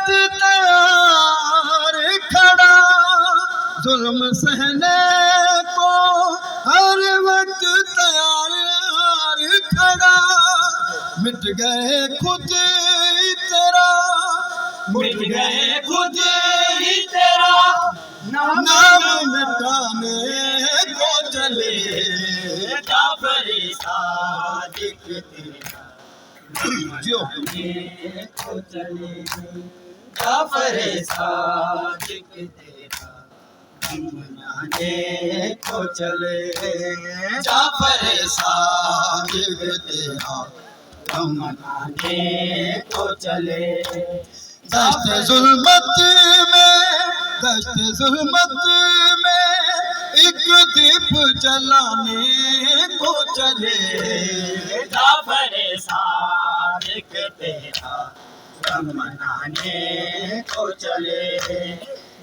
वक्त तैयार खड़ा, जुल्म सहने को हर वक्त तैयार खड़ा। मिट गए खुद तेरा, मिट गए खुद ही तेरा नाम मिटाने को चले। जाफर सादिक तेरा जो को चले। जाफर सादिक तेरा मनाने को चले। जाफर सादिक तेरा मनाने को चले। दश्त जुल्मत में, दश्त जुल्मत में एक दीप जलाने को चले। जाफर सादिक तेरा मनाने को चले।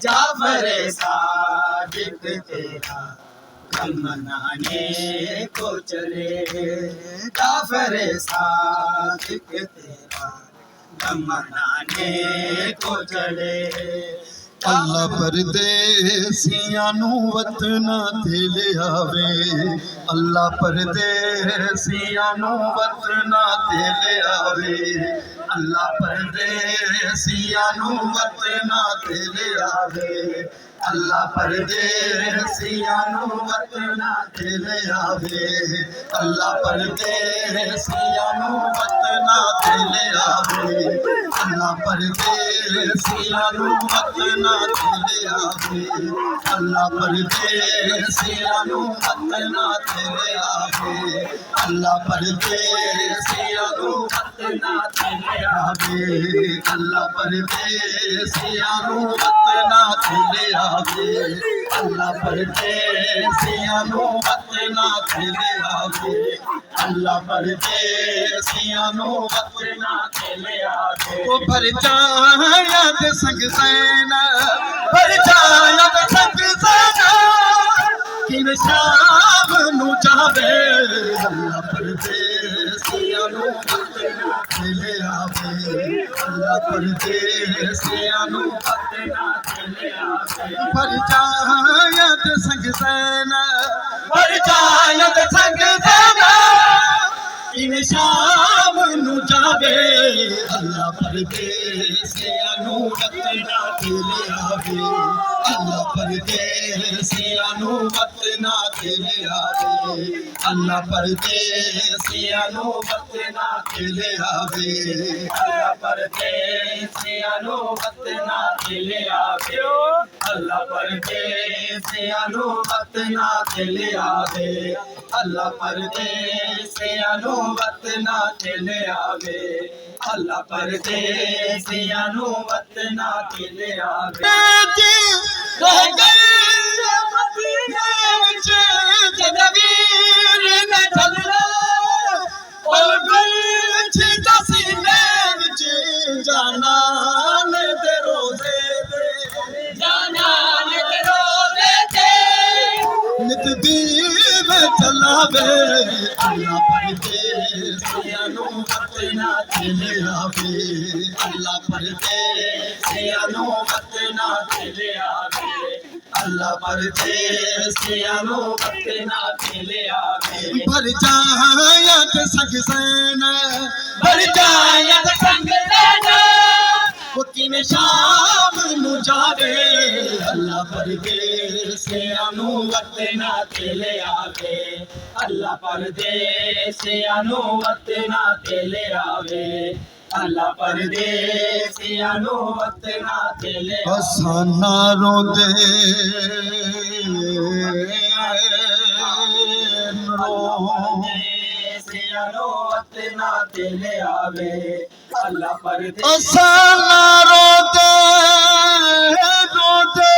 जाफर सादिक तेरा मनाने को चले। जाफर सादिक तेरा मनाने को चले। अल्लाह परदेसियां नू वतना ते ले आवे। अल्लाह परदेसियां नू वतना ते ले आवे। अल्लाह परदेसियां नू वतना ते ले आवे। अल्लाह परदेसियां नू वतना ते ले आवे। अल्लाह परदेसियां नू वतना ते ले आवे। अल्लाह परदेसियां नू वतना ते ले आवे। अल्लाह परदेसियां नू वतना ते ले आवे। अल्लाह परदेसियां नू वतना ते ले आवे। अल्लाह परदेसियां नू वतना ते ले आवे। अल्लाह परदेसियां नू वतना ते ले आवे। अल्लाह परदेसियां नू वतना ते ले आवे। ओ भर जाया ते संग सैना, भर जाया ते संग सैना, किन शाम नू जावे। अल्लाह परदेसियां नू वतना ते ले आवे। अल्लाह परदेसियां नू वतना ते ले आवे। भर जाया ते संग सैना, भर जाया ते संग सैना, इन शाम नू जावे। अल्लाह परदेसियां नू वतना ते ले आवे। अल्लाह परदेसियां नू वतना ते ले आवे। अल्लाह परदेसियां नू वतना ते ले आवे। अल्लाह परदेसियां नू वतना ते ले आवे। अल्लाह परदेसियां नू वतना ते ले आवे। अल्लाह परदेसियां नू वतना ते ले आवे। अल्लाह परदेसियां नू वतना ते ले आवे। रह गए मदीने विच जदवीर न चलना, पल गए छिदा सीने विच जाना ने ते रोज़े दे। जाना ने ते रोज़े दे नित दीवे चलावे। अल्लाह परदेसियां नू वतना ते ले आवे। अल्लाह परदेसियां नू वतना ते ले आवे। अल्लाह परदेसियां नू वतना ते ले आवे। भर जाया ते संग सैना, भर जाया ते संग सैना, वो किवें शाम नू जावे। अल्लाह परदेसियां नू वतना ते ले आवे। अल्लाह परदेसियां नू वतना ते ले आवे। अल्लाह परदेसियां नू वतना ते ले आवे। हसाना रोंदे परदेसियां नू वतना ते ले आवे। अल्लाह परदेसियां हसाना रोंदे रोंदे